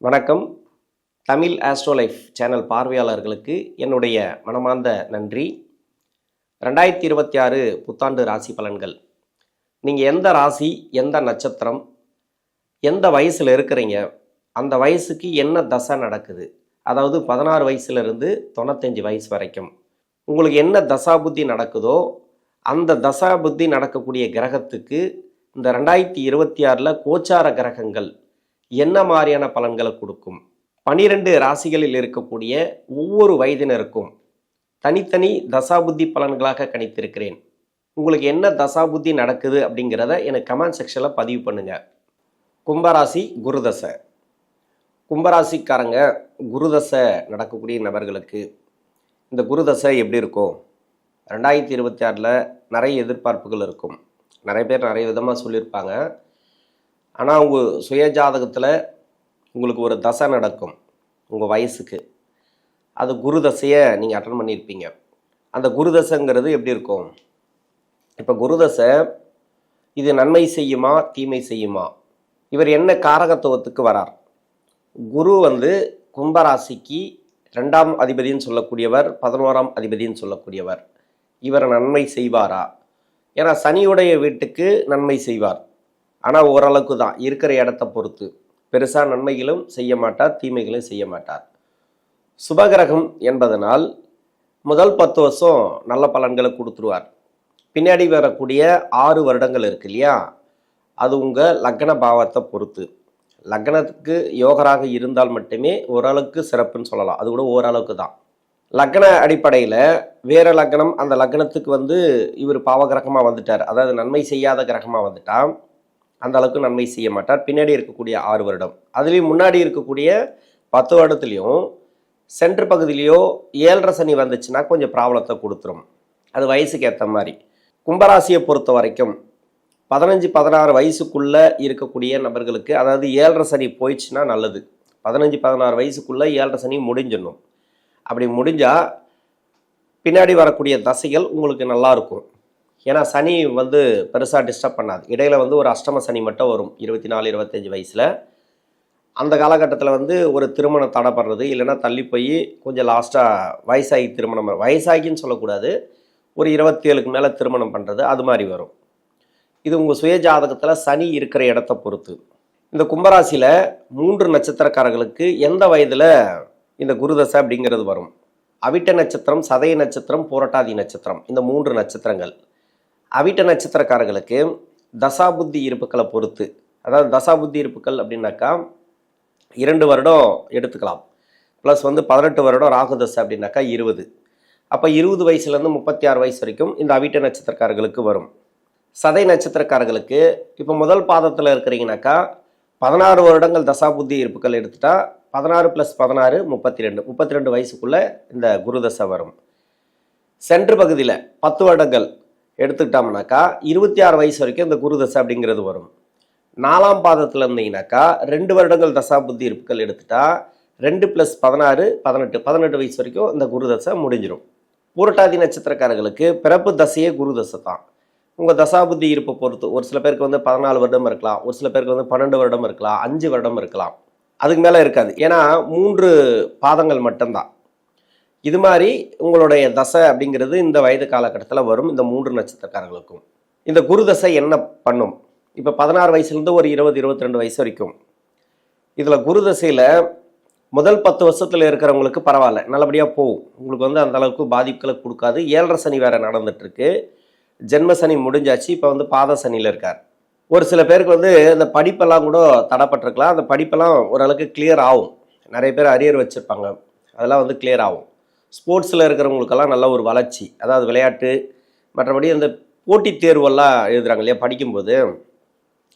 வணக்கம். தமிழ் ஆஸ்ட்ரோலைஃப் சேனல் பார்வையாளர்களுக்கு என்னுடைய மனமார்ந்த நன்றி. 2026 புத்தாண்டு ராசி பலன்கள். நீங்கள் எந்த ராசி, எந்த நட்சத்திரம், எந்த வயசில் இருக்கிறீங்க, அந்த வயசுக்கு என்ன தசை நடக்குது, அதாவது 16 வயசுலேருந்து 95 வயசு வரைக்கும் உங்களுக்கு என்ன தசாபுத்தி நடக்குதோ அந்த தசாபுத்தி நடக்கக்கூடிய கிரகத்துக்கு இந்த 2026 கோச்சார கிரகங்கள் என்ன மாதிரியான பலன்களை கொடுக்கும், 12 ராசிகளில் இருக்கக்கூடிய ஒவ்வொரு வயதினருக்கும் தனித்தனி தசாபுத்தி பலன்களாக கணித்திருக்கிறேன். உங்களுக்கு என்ன தசாபுத்தி நடக்குது அப்படிங்கிறத எனக்கு கமெண்ட் செக்ஷனில் பதிவு பண்ணுங்க. கும்பராசி குருதசை. கும்பராசிக்காரங்க குருதசை நடக்கக்கூடிய நபர்களுக்கு இந்த குருதசை எப்படி இருக்கும்? 2026 நிறைய எதிர்பார்ப்புகள் இருக்கும். நிறைய பேர் நிறைய விதமாக சொல்லியிருப்பாங்க. ஆனால் உங்கள் சுயஜாதகத்தில் உங்களுக்கு ஒரு தசை நடக்கும் உங்கள் வயசுக்கு. அது குரு தசையை நீங்கள் அட்டன் பண்ணியிருப்பீங்க. அந்த குரு தசைங்கிறது எப்படி இருக்கும்? இப்போ குரு தசை இது நன்மை செய்யுமா தீமை செய்யுமா? இவர் என்ன காரகத்துவத்துக்கு வரார்? குரு கும்பராசிக்கு 2ஆம் அதிபதின்னு சொல்லக்கூடியவர், 11ஆம் அதிபதின்னு சொல்லக்கூடியவர். இவர் நன்மை செய்வாரா? ஏன்னா சனியுடைய வீட்டுக்கு நன்மை செய்வார். ஆனால் ஓரளவுக்கு தான், இருக்கிற இடத்த பொறுத்து. பெருசாக நன்மைகளும் செய்ய மாட்டார், தீமைகளும் செய்ய மாட்டார். சுபகிரகம் என்பதனால் முதல் 10 வருஷம் நல்ல பலன்களை கொடுத்துருவார். பின்னாடி வரக்கூடிய 6 வருடங்கள் இருக்கு இல்லையா, அது உங்கள் லக்ன பாவத்தை பொறுத்து. லக்னத்துக்கு யோகராக இருந்தால் மட்டுமே ஓரளவுக்கு சிறப்புன்னு சொல்லலாம். அது கூட ஓரளவுக்கு தான். லக்ன அடிப்படையில் வேற லக்னம், அந்த லக்னத்துக்கு இவர் பாவகிரகமாக வந்துட்டார், அதாவது நன்மை செய்யாத கிரகமாக வந்துட்டான், அந்த அளவுக்கு நன்மை செய்ய மாட்டார். பின்னாடி இருக்கக்கூடிய 6 வருடம், அதுலேயும் முன்னாடி இருக்கக்கூடிய 10 வருடத்துலேயும் சென்ட்ரு பகுதியிலையோ 7.5 சனி வந்துச்சுன்னா கொஞ்சம் ப்ராப்ளத்தை கொடுத்துரும். அது வயசுக்கு ஏற்ற மாதிரி. கும்பராசியை பொறுத்த வரைக்கும் 15-16 வயசுக்குள்ளே இருக்கக்கூடிய நபர்களுக்கு, அதாவது 7.5 சனி போயிடுச்சுன்னா நல்லது. 15-16 வயசுக்குள்ளே 7.5 சனி முடிஞ்சிடணும். அப்படி முடிஞ்சால் பின்னாடி வரக்கூடிய தசைகள் உங்களுக்கு நல்லாயிருக்கும். ஏன்னா சனி பெருசாக டிஸ்டர்ப் பண்ணாது. இடையில் ஒரு அஷ்டம சனி மட்டும் வரும் 24-25 வயசில். அந்த காலகட்டத்தில் ஒரு திருமணம் தடைப்படுறது, இல்லைன்னா தள்ளி போய் கொஞ்சம் லாஸ்ட்டாக வயசாகி திருமணம், வயசாகின்னு சொல்லக்கூடாது, ஒரு 27க்கு மேலே திருமணம் பண்ணுறது, அது மாதிரி வரும். இது உங்கள் சுய ஜாதகத்தில் சனி இருக்கிற இடத்த பொறுத்து. இந்த கும்பராசியில் 3 நட்சத்திரக்காரர்களுக்கு எந்த வயதில் இந்த குருதசை அப்படிங்கிறது வரும்? அவிட்ட நட்சத்திரம், சதய நட்சத்திரம், பூரட்டாதி நட்சத்திரம், இந்த 3 நட்சத்திரங்கள். அவிட்ட நட்சத்திரக்காரர்களுக்கு தசாபுத்தி இருப்புக்களை பொறுத்து, அதாவது தசாபுத்தி இருப்புக்கள் அப்படின்னாக்கா 2 வருடம் எடுத்துக்கலாம், ப்ளஸ் 18 வருடம் ராகுதசை அப்படின்னாக்கா 20. அப்போ 20 வயசுலேருந்து 36 வயசு வரைக்கும் இந்த அவிட்ட நட்சத்திரக்காரர்களுக்கு வரும். சதை நட்சத்திரக்காரர்களுக்கு இப்போ முதல் பாதத்தில் இருக்கிறீங்கனாக்கா 16 வருடங்கள் தசாபுத்தி இருப்புக்கள் எடுத்துட்டா 16 + 16 32 வயசுக்குள்ளே இந்த குருதசை வரும். சென்ட்ரு பகுதியில் 10 வருடங்கள் எடுத்துக்கிட்டோம்னாக்கா 26 வயசு வரைக்கும் இந்த குருதசை அப்படிங்கிறது வரும். 4ஆம் பாதத்தில் இருந்தீங்கன்னாக்கா 2 வருடங்கள் தசாபுத்தி இருப்புகள் எடுத்துட்டா 2 + 16 18 வயசு வரைக்கும் இந்த குருதசை முடிஞ்சிடும். பூரட்டாதி நட்சத்திரக்காரர்களுக்கு பிறப்பு தசையே குருதசை தான். உங்கள் தசாபுத்தி இருப்பை பொறுத்து ஒரு சில பேருக்கு 14 வருடம் இருக்கலாம், ஒரு சில பேருக்கு 12 வருடம் இருக்கலாம், 5 வருடம் இருக்கலாம், அதுக்கு மேலே இருக்காது. ஏன்னா 3 பாதங்கள் மட்டும்தான். இது மாதிரி உங்களுடைய தசை அப்படிங்கிறது இந்த வயது காலகட்டத்தில் வரும். இந்த 3 நட்சத்திரக்காரர்களுக்கும் இந்த குரு தசை என்ன பண்ணும்? இப்போ 16 வயசுலேருந்து ஒரு 20-22 வயசு வரைக்கும் இதில் குரு தசையில் முதல் 10 வருஷத்தில் இருக்கிறவங்களுக்கு பரவாயில்ல, நல்லபடியாக போகும். உங்களுக்கு அந்த அளவுக்கு பாதிப்புகளை கொடுக்காது. 7.5 சனி வேறு நடந்துட்டுருக்கு. ஜென்ம சனி முடிஞ்சாச்சு. இப்போ பாத சனியில் இருக்கார். ஒரு சில பேருக்கு இந்த படிப்பெல்லாம் கூட தடைப்பட்டிருக்கலாம். அந்த படிப்பெல்லாம் ஓரளவுக்கு கிளியர் ஆகும். நிறைய பேர் அரியர் வச்சுருப்பாங்க, அதெல்லாம் கிளியர் ஆகும். ஸ்போர்ட்ஸில் இருக்கிறவங்களுக்கெல்லாம் நல்ல ஒரு வளர்ச்சி, அதாவது விளையாட்டு, மற்றபடி இந்த போட்டித் தேர்வெல்லாம் எழுதுகிறாங்க இல்லையா, படிக்கும்போது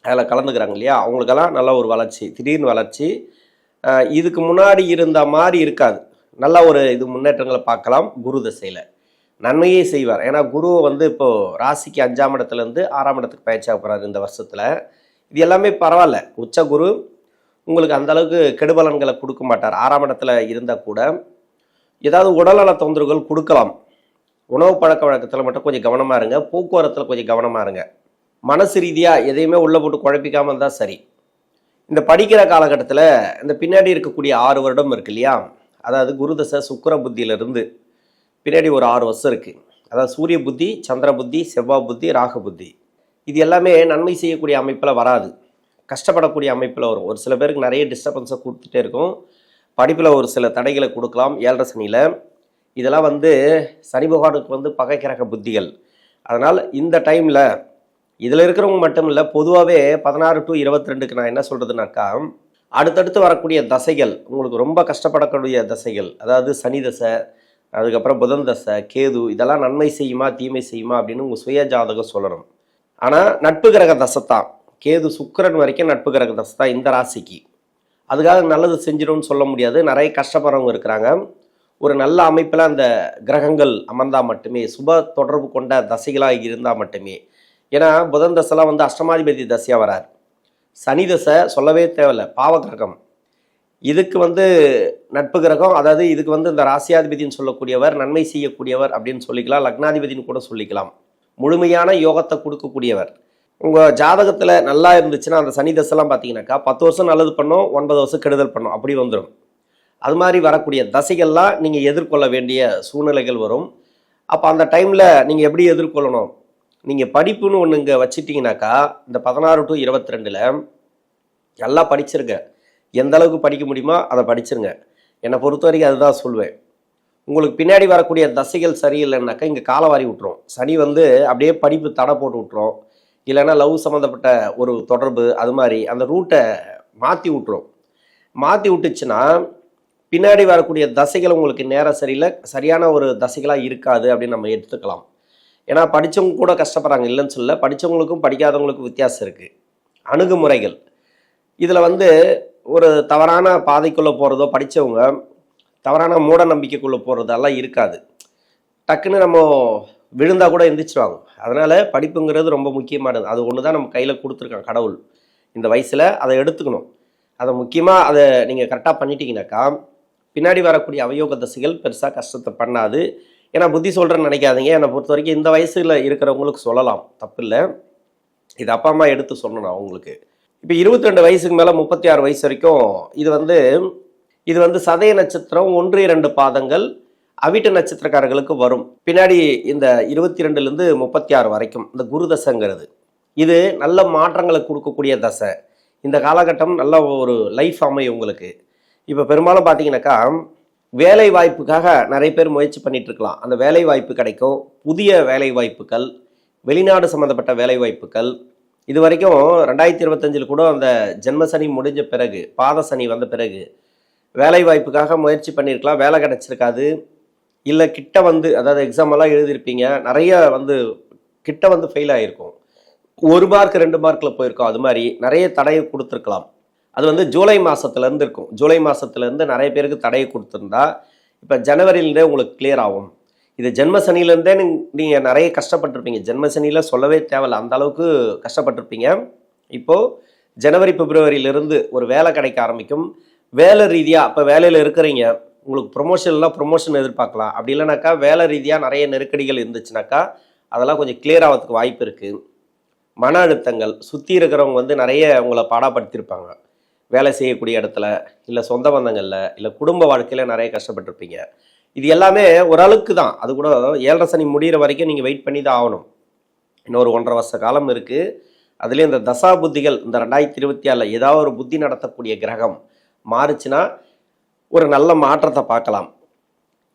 அதில் கலந்துக்கிறாங்க இல்லையா, அவங்களுக்கெல்லாம் நல்ல ஒரு வளர்ச்சி, திடீர்னு வளர்ச்சி. இதுக்கு முன்னாடி இருந்த மாதிரி இருக்காது. நல்ல ஒரு இது முன்னேற்றங்களை பார்க்கலாம். குரு தசையில் நன்மையே செய்வார். ஏன்னா குரு இப்போது ராசிக்கு 5ஆம் இடத்துலேருந்து 6ஆம் இடத்துக்கு பயிற்சியாக போகிறார் இந்த வருஷத்தில். இது எல்லாமே பரவாயில்ல. உச்ச குரு உங்களுக்கு அந்தளவுக்கு கெடுபலன்களை கொடுக்க மாட்டார். 6ஆம் இடத்துல இருந்தால் கூட ஏதாவது உடல்நல தொந்தரவுகள் கொடுக்கலாம். உணவு பழக்க வழக்கத்தில் மட்டும் கொஞ்சம் கவனமாக இருங்க. போக்குவரத்தில் கொஞ்சம் கவனமாக இருங்க. மனசு ரீதியாக எதையுமே உள்ளே போட்டு குழப்பிக்காமல் இருந்தால் சரி. இந்த படிக்கிற காலகட்டத்தில் இந்த பின்னாடி இருக்கக்கூடிய 6 வருடம் இருக்கு இல்லையா, அதாவது குரு தசை சுக்கிர புத்தியிலிருந்து பின்னாடி ஒரு 6 வருஷம் இருக்குது. அதாவது சூரிய புத்தி, சந்திர புத்தி, செவ்வாய் புத்தி, ராகு புத்தி. இது எல்லாமே நன்மை செய்யக்கூடிய அமைப்பில் வராது, கஷ்டப்படக்கூடிய அமைப்பில் வரும். ஒரு சில பேருக்கு நிறைய டிஸ்டர்பன்ஸை கொடுத்துட்டே இருக்கும், படிப்பில் ஒரு சில தடைகளை கொடுக்கலாம் 7.5 சனியில். இதெல்லாம் சனி பகவானுக்கு பகை கிரக புத்திகள். அதனால் இந்த டைமில் இதில் இருக்கிறவங்க மட்டும் இல்லை, பொதுவாகவே 16 to 22க்கு நான் என்ன சொல்கிறதுனாக்கா, அடுத்தடுத்து வரக்கூடிய தசைகள் உங்களுக்கு ரொம்ப கஷ்டப்படக்கூடிய தசைகள், அதாவது சனி தசை, அதுக்கப்புறம் புதன் தசை, கேது, இதெல்லாம் நன்மை செய்யுமா தீமை செய்யுமா அப்படின்னு உங்கள் சுய ஜாதகம் சொல்லணும். ஆனால் நட்பு கிரக தசை தான், கேது சுக்கிரன் வரைக்கும் நட்பு கிரக தசை தான் இந்த ராசிக்கு. அதுக்காக நல்லது செஞ்சிடும்னு சொல்ல முடியாது, நிறைய கஷ்டப்படுறவங்க இருக்கிறாங்க. ஒரு நல்ல அமைப்பில் அந்த கிரகங்கள் அமர்ந்தால் மட்டுமே, சுப தொடர்பு கொண்ட தசைகளாக இருந்தால் மட்டுமே. ஏன்னா புதன் தசைலாம் அஷ்டமாதிபதி தசையாக வரார். சனி தசை சொல்லவே தேவையில்லை, பாவ கிரகம். இதுக்கு நட்பு கிரகம், அதாவது இதுக்கு இந்த ராசியாதிபதினு சொல்லக்கூடியவர், நன்மை செய்யக்கூடியவர் அப்படின்னு சொல்லிக்கலாம், லக்னாதிபதினு கூட சொல்லிக்கலாம். முழுமையான யோகத்தை கொடுக்கக்கூடியவர். உங்கள் ஜாதகத்தில் நல்லா இருந்துச்சுன்னா அந்த சனி தசைலாம் பார்த்தீங்கன்னாக்கா 10 வருஷம் நல்லது பண்ணோம், 9 வருஷம் கெடுதல் பண்ணோம், அப்படி வந்துடும். அது மாதிரி வரக்கூடிய தசைகள்லாம் நீங்கள் எதிர்கொள்ள வேண்டிய சூழ்நிலைகள் வரும். அப்போ அந்த டைமில் நீங்கள் எப்படி எதிர்கொள்ளணும், நீங்கள் படிப்புன்னு ஒன்று இங்கே வச்சிட்டிங்கனாக்கா இந்த 16 to 22ல் நல்லா படிச்சிருங்க. எந்த அளவுக்கு படிக்க முடியுமோ அதை படிச்சிருங்க. என்னை பொறுத்த வரைக்கும் அதுதான் சொல்வேன். உங்களுக்கு பின்னாடி வரக்கூடிய தசைகள் சரியில்லைன்னாக்கா இங்கே காலவாரி விட்டுரும். சனி அப்படியே படிப்பு தடை போட்டு விட்டுரும், இல்லைன்னா லவ் சம்மந்தப்பட்ட ஒரு தொடர்பு, அது மாதிரி அந்த ரூட்டை மாற்றி விட்டுரும். மாற்றி விட்டுச்சுன்னா பின்னாடி வரக்கூடிய தசைகள் உங்களுக்கு நேரம் சரியில்லை, சரியான ஒரு தசைகளாக இருக்காது அப்படின்னு நம்ம எடுத்துக்கலாம். ஏன்னா படித்தவங்க கூட கஷ்டப்படுறாங்க, இல்லைன்னு சொல்ல, படித்தவங்களுக்கும் படிக்காதவங்களுக்கும் வித்தியாசம் இருக்குது. அணுகுமுறைகள் இதில் ஒரு தவறான பாதைக்குள்ளே போகிறதோ, படித்தவங்க தவறான மூட நம்பிக்கைக்குள்ளே போகிறதெல்லாம் இருக்காது. டக்குன்னு நம்ம விழுந்தால் கூட எந்திரிச்சிடுவாங்க. அதனால் படிப்புங்கிறது ரொம்ப முக்கியமானது. அது ஒன்று தான் நம்ம கையில் கொடுத்துருக்கான் கடவுள் இந்த வயசில், அதை எடுத்துக்கணும். அதை முக்கியமாக அதை நீங்கள் கரெக்டாக பண்ணிட்டீங்கன்னாக்கா பின்னாடி வரக்கூடிய அவயோக தசைகள் பெருசாக கஷ்டத்தை பண்ணாது. ஏன்னா புத்தி சொல்கிறேன்னு நினைக்காதீங்க, என்னை பொறுத்த வரைக்கும் இந்த வயசில் இருக்கிறவங்களுக்கு சொல்லலாம், தப்பு இல்லை. இது அப்பா அம்மா எடுத்து சொல்லணும் அவங்களுக்கு. இப்போ 22 வயசுக்கு மேலே 36 வயசு வரைக்கும் இது சதய நட்சத்திரம் 1-2 பாதங்கள் அவிட்ட நட்சத்திரக்காரர்களுக்கு வரும். பின்னாடி இந்த 22லேருந்து 36 வரைக்கும் இந்த குரு தசைங்கிறது இது நல்ல மாற்றங்களை கொடுக்கக்கூடிய தசை. இந்த காலகட்டம் நல்ல ஒரு லைஃப் அமையும் உங்களுக்கு. இப்போ பெரும்பாலும் பார்த்தீங்கன்னாக்கா வேலை வாய்ப்புக்காக நிறைய பேர் முயற்சி பண்ணிட்டு இருக்கலாம், அந்த வேலை வாய்ப்பு கிடைக்கும். புதிய வேலை வாய்ப்புகள், வெளிநாடு சம்மந்தப்பட்ட வேலை வாய்ப்புகள். இது வரைக்கும் 2025 கூட அந்த ஜென்மசனி முடிஞ்ச பிறகு, பாத சனி வந்த பிறகு வேலை வாய்ப்புக்காக முயற்சி பண்ணியிருக்கலாம், வேலை கிடைச்சிருக்காது. இல்லை கிட்ட அதாவது எக்ஸாம் எல்லாம் எழுதியிருப்பீங்க, நிறைய கிட்ட ஃபெயில் ஆகிருக்கும், 1 மார்க் 2 மார்க்கில் போயிருக்கோம். அது மாதிரி நிறைய தடையை கொடுத்துருக்கலாம். அது ஜூலை மாதத்துலேருந்து இருக்கும். ஜூலை மாதத்துலேருந்து நிறைய பேருக்கு தடையை கொடுத்துருந்தா இப்போ ஜனவரியிலேருந்தே உங்களுக்கு கிளியர் ஆகும். இது ஜென்மசனிலேருந்தே நீங்கள் நிறைய கஷ்டப்பட்டிருப்பீங்க. ஜென்மசனியில் சொல்லவே தேவையில்லை, அந்த அளவுக்கு கஷ்டப்பட்டிருப்பீங்க. இப்போது ஜனவரி பிப்ரவரியிலேருந்து ஒரு வேலை கிடைக்க ஆரம்பிக்கும். வேலை ரீதியாக இப்போ வேலையில் இருக்கிறீங்க, உங்களுக்கு ப்ரொமோஷன் எதிர்பார்க்கலாம். அப்படி இல்லைனாக்கா வேலை ரீதியாக நிறைய நெருக்கடிகள் இருந்துச்சுனாக்கா அதெல்லாம் கொஞ்சம் கிளியர் ஆகிறதுக்கு வாய்ப்பு இருக்குது. மன அழுத்தங்கள், சுற்றி இருக்கிறவங்க நிறைய உங்களை பாடப்படுத்தியிருப்பாங்க, வேலை செய்யக்கூடிய இடத்துல, இல்லை சொந்த பந்தங்களில், இல்லை குடும்ப வாழ்க்கையில் நிறைய கஷ்டப்பட்டிருப்பீங்க. இது எல்லாமே ஓரளவுக்கு தான். அது கூட 7.5 சனி முடிகிற வரைக்கும் நீங்கள் வெயிட் பண்ணி தான் ஆகணும். இன்னொரு 1.5 வருஷ காலம் இருக்குது. அதுலேயும் இந்த தசா புத்திகள் இந்த 2024 ஏதாவது ஒரு புத்தி நடத்தக்கூடிய கிரகம் மாறுச்சுன்னா ஒரு நல்ல மாற்றத்தை பார்க்கலாம்.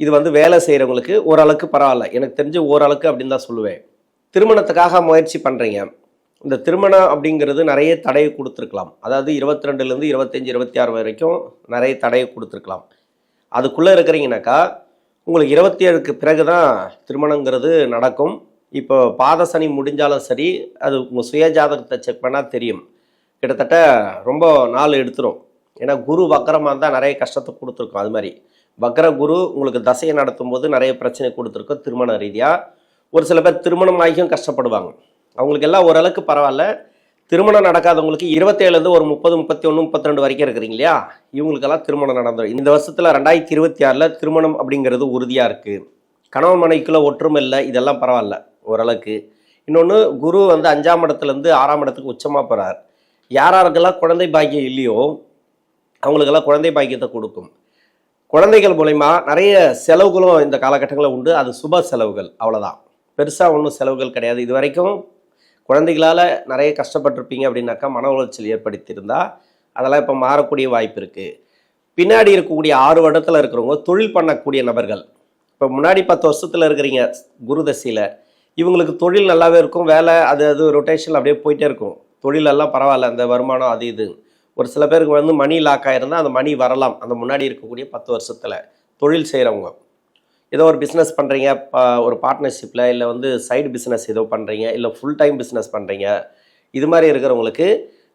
இது வேலை செய்கிறவங்களுக்கு ஓரளவுக்கு பரவாயில்ல, எனக்கு தெரிஞ்சு ஓரளவுக்கு அப்படின்னு தான் சொல்லுவேன். திருமணத்துக்காக முயற்சி பண்ணுறீங்க, இந்த திருமணம் அப்படிங்கிறது நிறைய தடையை கொடுத்துருக்கலாம். அதாவது 22லேருந்து 25, 26 வரைக்கும் நிறைய தடையை கொடுத்துருக்கலாம். அதுக்குள்ளே இருக்கிறீங்கனாக்கா உங்களுக்கு 27க்கு பிறகு தான் திருமணங்கிறது நடக்கும். இப்போ பாத சனி முடிஞ்சாலும் சரி, அது உங்கள் சுய ஜாதகத்தை செக் பண்ணால் தெரியும், கிட்டத்தட்ட ரொம்ப நாள் எடுத்துரும். ஏன்னா குரு வக்கரமாக இருந்தால் நிறைய கஷ்டத்தை கொடுத்துருக்கோம். அது மாதிரி வக்கர குரு உங்களுக்கு தசையை நடத்தும் போது நிறைய பிரச்சனை கொடுத்துருக்கோம் திருமண ரீதியாக. ஒரு சில பேர் திருமணம் ஆகியும் கஷ்டப்படுவாங்க, அவங்களுக்கு எல்லாம் ஓரளவுக்கு பரவாயில்ல. திருமணம் நடக்காதவங்களுக்கு 27லேருந்து ஒரு 30, 31, 32 வரைக்கும் இருக்கிறீங்க இல்லையா, இவங்களுக்கெல்லாம் திருமணம் நடந்துடும். இந்த வருஷத்தில் 2026 திருமணம் அப்படிங்கிறது உறுதியாக இருக்குது. கணவன் மனைவிக்குள்ள ஒற்றுமை இல்லை, இதெல்லாம் பரவாயில்ல ஓரளவுக்கு. இன்னொன்று குரு 5ஆம் இடத்துலேருந்து 6ஆம் இடத்துக்கு உச்சமாக போகிறார். யாராருக்கெல்லாம் குழந்தை பாக்கியம் இல்லையோ அவங்களுக்கெல்லாம் குழந்தை பாக்கியத்தை கொடுக்கும். குழந்தைகள் மூலயமா நிறைய செலவுகளும் இந்த காலகட்டங்களில் உண்டு. அது சுப செலவுகள், அவ்வளோதான். பெருசாக ஒன்றும் செலவுகள் கிடையாது. இது வரைக்கும் குழந்தைகளால் நிறைய கஷ்டப்பட்டிருப்பீங்க அப்படின்னாக்கா, மன உளைச்சல் ஏற்படுத்தியிருந்தா அதெல்லாம் இப்போ மாறக்கூடிய வாய்ப்பு இருக்குது. பின்னாடி இருக்கக்கூடிய 6 வருடத்தில் இருக்கிறவங்க தொழில் பண்ணக்கூடிய நபர்கள், இப்போ முன்னாடி 10 வருஷத்தில் இருக்கிறீங்க குரு தசையில், இவங்களுக்கு தொழில் நல்லாவே இருக்கும், வேலை அது ரொட்டேஷன் அப்படியே போயிட்டே இருக்கும், தொழிலெல்லாம் பரவாயில்ல, அந்த வருமானம் அது இது. ஒரு சில பேருக்கு வந்து மணி லாக் ஆகிருந்தால் அந்த மணி வரலாம் அந்த முன்னாடி இருக்கக்கூடிய 10 வருஷத்தில். தொழில் செய்கிறவங்க ஏதோ ஒரு பிஸ்னஸ் பண்ணுறீங்க, ஒரு பார்ட்னர்ஷிப்பில், இல்லை வந்து சைடு பிஸ்னஸ் ஏதோ பண்ணுறீங்க, இல்லை ஃபுல் டைம் பிஸ்னஸ் பண்ணுறீங்க, இது மாதிரி இருக்கிறவங்களுக்கு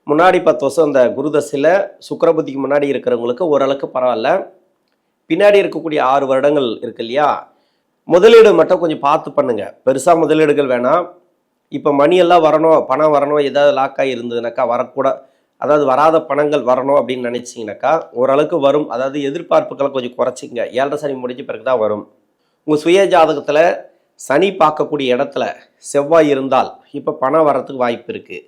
முன்னாடி 10 வருஷம் அந்த குருதசையில் சுக்கிரபுத்திக்கு முன்னாடி இருக்கிறவங்களுக்கு ஓரளவுக்கு பரவாயில்ல. பின்னாடி இருக்கக்கூடிய 6 வருடங்கள் இருக்கு இல்லையா, முதலீடு மட்டும் கொஞ்சம் பார்த்து பண்ணுங்கள். பெருசாக முதலீடுகள் வேணாம். இப்போ மணியெல்லாம் வரணும், பணம் வரணும், ஏதாவது லாக்காகி இருந்ததுனாக்கா வரக்கூட, அதாவது வராத பணங்கள் வரணும் அப்படின்னு நினச்சிங்கனாக்கா ஓரளவுக்கு வரும். அதாவது எதிர்பார்ப்புகளை கொஞ்சம் குறைச்சிங்க. 7.5 சனி முடிஞ்ச பிறகு தான் வரும். உங்கள் சுய ஜாதகத்தில் சனி பார்க்கக்கூடிய இடத்துல செவ்வாய் இருந்தால் இப்போ பணம் வர்றதுக்கு வாய்ப்பு இருக்குது.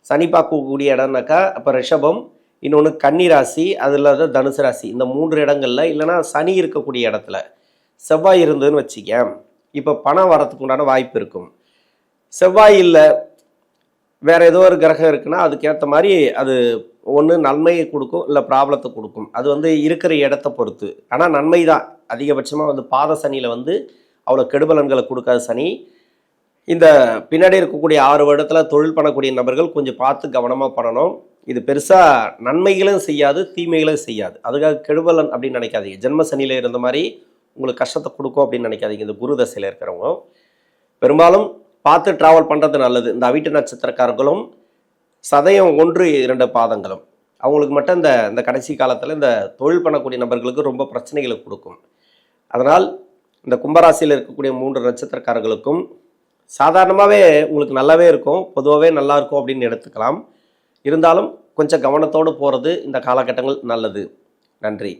சனி பார்க்கக்கூடிய இடம்னாக்கா அப்போ ரிஷபம், இன்னொன்று கன்னி ராசி, அது இல்லாத தனுசு ராசி, இந்த 3 இடங்களில், இல்லைனா சனி இருக்கக்கூடிய இடத்துல செவ்வாய் இருந்ததுன்னு வச்சுக்க, இப்போ பணம் வரத்துக்கு உண்டான வாய்ப்பு இருக்கும். செவ்வாய் இல்லை, வேறு ஏதோ ஒரு கிரகம் இருக்குன்னா அதுக்கேற்ற மாதிரி அது ஒன்று நன்மையை கொடுக்கும், இல்லை ப்ராப்ளத்தை கொடுக்கும். அது வந்து இருக்கிற இடத்த பொறுத்து. ஆனால் நன்மை தான் அதிகபட்சமாக வந்து பாத சனியில் வந்து அவ்வளோ கெடுபலன்களை கொடுக்காது சனி. இந்த பின்னாடி இருக்கக்கூடிய 6 வருடத்தில் தொழில் பண்ணக்கூடிய நபர்கள் கொஞ்சம் பார்த்து கவனமாக பண்ணணும். இது பெருசாக நன்மைகளும் செய்யாது, தீமைகளும் செய்யாது. அதுக்காக கெடுபலன் அப்படின்னு நினைக்காதீங்க. ஜென்ம சனியில் இருந்த மாதிரி உங்களுக்கு கஷ்டத்தை கொடுக்கும் அப்படின்னு நினைக்காதீங்க. இந்த குரு தசையில் இருக்கிறவங்க பெரும்பாலும் பார்த்து ட்ராவல் பண்ணுறது நல்லது. இந்த அவிட்ட நட்சத்திரக்காரர்களும் சதயம் 1-2 பாதங்களும் அவங்களுக்கு மட்டும் இந்த கடைசி காலத்தில் இந்த தொழில் பண்ணக்கூடிய நபர்களுக்கு ரொம்ப பிரச்சனைகளை கொடுக்கும். அதனால் இந்த கும்பராசியில் இருக்கக்கூடிய 3 நட்சத்திரக்காரர்களுக்கும் சாதாரணமாகவே உங்களுக்கு நல்லாவே இருக்கும், பொதுவாகவே நல்லா இருக்கும் அப்படின்னு எடுத்துக்கலாம். இருந்தாலும் கொஞ்சம் கவனத்தோடு போகிறது இந்த காலகட்டங்கள் நல்லது. நன்றி.